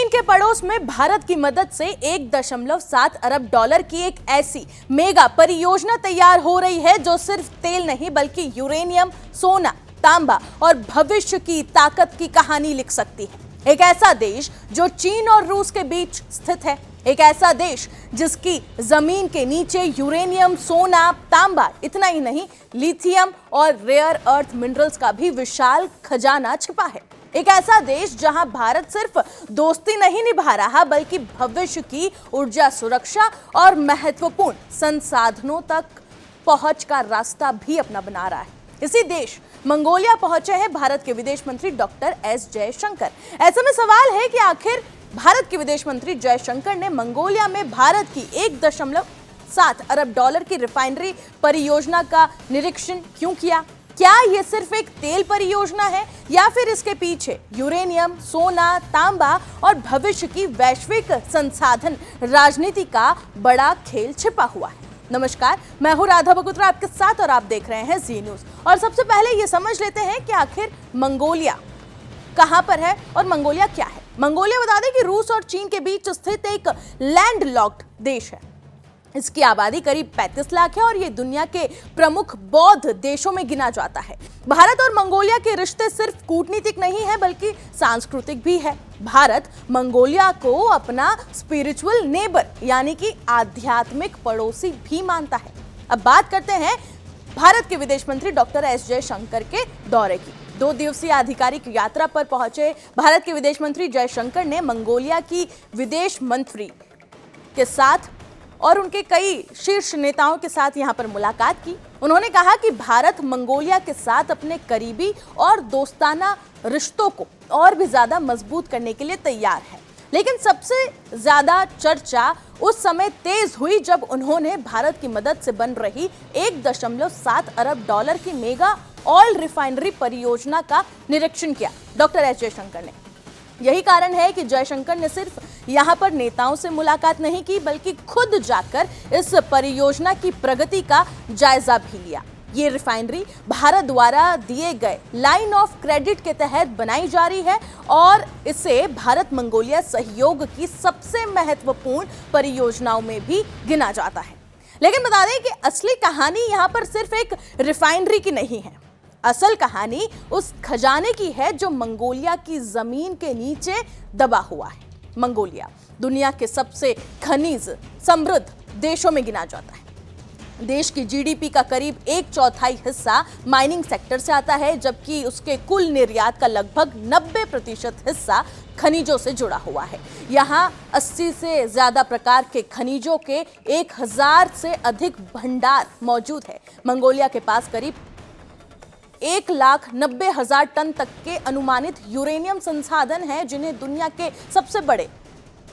चीन के पड़ोस में भारत की मदद से 1.7 अरब डॉलर की एक ऐसी मेगा परियोजना तैयार हो रही है जो सिर्फ तेल नहीं बल्कि यूरेनियम, सोना, तांबा और भविष्य की ताकत की कहानी लिख सकती है। एक ऐसा देश जो चीन और रूस के बीच स्थित है, एक ऐसा देश जिसकी जमीन के नीचे यूरेनियम, सोना, तांबा, इतना ही नहीं लिथियम और रेयर अर्थ मिनरल्स का भी विशाल खजाना छिपा है। एक ऐसा देश जहां भारत सिर्फ दोस्ती नहीं निभा रहा बल्कि भविष्य की ऊर्जा सुरक्षा और महत्वपूर्ण संसाधनों तक पहुंच का रास्ता भी अपना बना रहा है। इसी देश मंगोलिया पहुंचे हैं भारत के विदेश मंत्री डॉक्टर एस जयशंकर। ऐसे में सवाल है कि आखिर भारत के विदेश मंत्री जयशंकर ने मंगोलिया में भारत की 1.7 अरब डॉलर की रिफाइनरी परियोजना का निरीक्षण क्यों किया? क्या यह सिर्फ एक तेल परियोजना है या फिर इसके पीछे यूरेनियम, सोना, तांबा और भविष्य की वैश्विक संसाधन राजनीति का बड़ा खेल छिपा हुआ है? नमस्कार, मैं हूं राधा बगुत्रा आपके साथ और आप देख रहे हैं जी न्यूज। और सबसे पहले ये समझ लेते हैं कि आखिर मंगोलिया कहां पर है और मंगोलिया क्या है। मंगोलिया बता दें कि रूस और चीन के बीच स्थित एक लैंडलॉक्ड देश है। इसकी आबादी करीब 35 लाख है और ये दुनिया के प्रमुख बौद्ध देशों में गिना जाता है। भारत और मंगोलिया के रिश्ते सिर्फ कूटनीतिक नहीं है बल्कि सांस्कृतिक भी है। भारत मंगोलिया को अपना स्पिरिचुअल नेबर यानी कि आध्यात्मिक पड़ोसी भी मानता है। अब बात करते हैं भारत के विदेश मंत्री डॉक्टर एस जयशंकर के दौरे की। 2 दिवसीय आधिकारिक यात्रा पर पहुंचे भारत के विदेश मंत्री जयशंकर ने मंगोलिया की विदेश मंत्री के साथ और उनके कई शीर्ष नेताओं के साथ यहां पर मुलाकात की। उन्होंने कहा कि भारत मंगोलिया के साथ अपने करीबी और दोस्ताना रिश्तों को और भी ज्यादा मजबूत करने के लिए तैयार है। लेकिन सबसे ज्यादा चर्चा उस समय तेज हुई जब उन्होंने भारत की मदद से बन रही 1.7 अरब डॉलर की मेगा ऑयल रिफाइनरी परियोजना का निरीक्षण किया डॉक्टर एस जयशंकर ने। यही कारण है कि जयशंकर ने सिर्फ यहां पर नेताओं से मुलाकात नहीं की बल्कि खुद जाकर इस परियोजना की प्रगति का जायजा भी लिया। ये रिफाइनरी भारत द्वारा दिए गए लाइन ऑफ क्रेडिट के तहत बनाई जा रही है और इसे भारत मंगोलिया सहयोग की सबसे महत्वपूर्ण परियोजनाओं में भी गिना जाता है। लेकिन बता दें कि असली कहानी यहां पर सिर्फ एक रिफाइनरी की नहीं है। असल कहानी उस खजाने की है जो मंगोलिया की जमीन के नीचे दबा हुआ है। मंगोलिया दुनिया के सबसे खनिज समृद्ध देशों में गिना जाता है। देश की जीडीपी का करीब 1/4 हिस्सा माइनिंग सेक्टर से आता है जबकि उसके कुल निर्यात का लगभग 90% हिस्सा खनिजों से जुड़ा हुआ है। यहाँ 80 से ज्यादा प्रकार के खनिजों के 1000 से अधिक भंडार मौजूद है। मंगोलिया के पास करीब 1,90,000 टन तक के अनुमानित यूरेनियम संसाधन हैं जिन्हें दुनिया के सबसे बड़े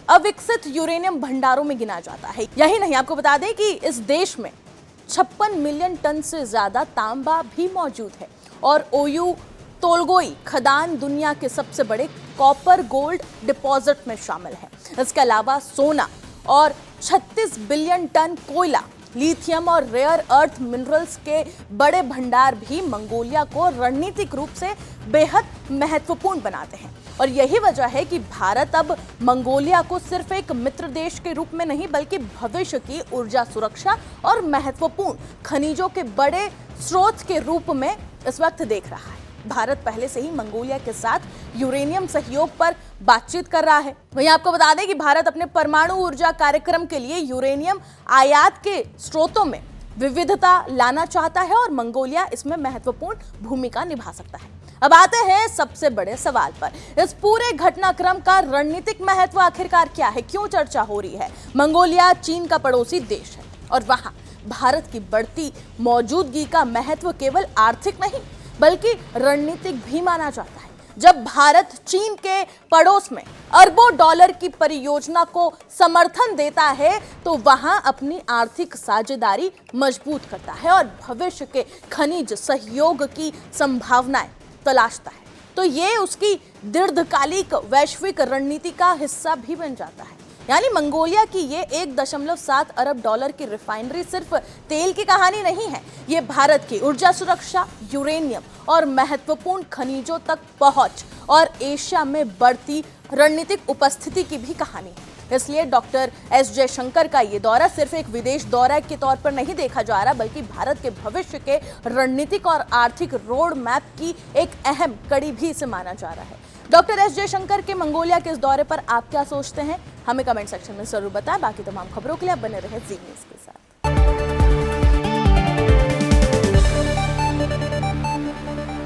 अविकसित यूरेनियम भंडारों में गिना जाता है। यही नहीं, आपको बता दें कि इस देश में 56 मिलियन टन से ज्यादा तांबा भी मौजूद है और ओयू तोलगोई खदान दुनिया के सबसे बड़े कॉपर गोल्ड डिपॉजिट में शामिल है। इसके अलावा सोना और 36 बिलियन टन कोयला, लिथियम और रेयर अर्थ मिनरल्स के बड़े भंडार भी मंगोलिया को रणनीतिक रूप से बेहद महत्वपूर्ण बनाते हैं। और यही वजह है कि भारत अब मंगोलिया को सिर्फ एक मित्र देश के रूप में नहीं बल्कि भविष्य की ऊर्जा सुरक्षा और महत्वपूर्ण खनिजों के बड़े स्रोत के रूप में इस वक्त देख रहा है। भारत पहले से ही मंगोलिया के साथ यूरेनियम सहयोग पर बातचीत कर रहा है। वहीं आपको बता दें कि भारत अपने परमाणु ऊर्जा कार्यक्रम के लिए यूरेनियम आयात के स्रोतों में विविधता लाना चाहता है और मंगोलिया इसमें महत्वपूर्ण भूमिका निभा सकता है। अब आते हैं सबसे बड़े सवाल पर। इस पूरे घटनाक्रम का रणनीतिक महत्व आखिरकार क्या है? क्यों चर्चा हो रही है? मंगोलिया चीन का पड़ोसी देश है और वहां भारत की बढ़ती मौजूदगी का महत्व केवल आर्थिक नहीं बल्कि रणनीतिक भी माना जाता है। जब भारत चीन के पड़ोस में अरबों डॉलर की परियोजना को समर्थन देता है तो वहां अपनी आर्थिक साझेदारी मजबूत करता है और भविष्य के खनिज सहयोग की संभावनाएं तलाशता है। तो ये उसकी दीर्घकालिक वैश्विक रणनीति का हिस्सा भी बन जाता है। यानी मंगोलिया की ये 1.7 अरब डॉलर की रिफाइनरी सिर्फ तेल की कहानी नहीं है, ये भारत की ऊर्जा सुरक्षा, यूरेनियम और महत्वपूर्ण खनिजों तक पहुंच और एशिया में बढ़ती रणनीतिक उपस्थिति की भी कहानी है। इसलिए डॉक्टर एस जयशंकर का ये दौरा सिर्फ एक विदेश दौरा के तौर पर नहीं देखा जा रहा, बल्कि भारत के भविष्य के रणनीतिक और आर्थिक रोड मैप की एक अहम कड़ी भी इसे माना जा रहा है। डॉक्टर एस जयशंकर के मंगोलिया के इस दौरे पर आप क्या सोचते हैं, हमें कमेंट सेक्शन में जरूर बताएं। बाकी तमाम खबरों के लिए आप बने रहे जी न्यूज़ के साथ।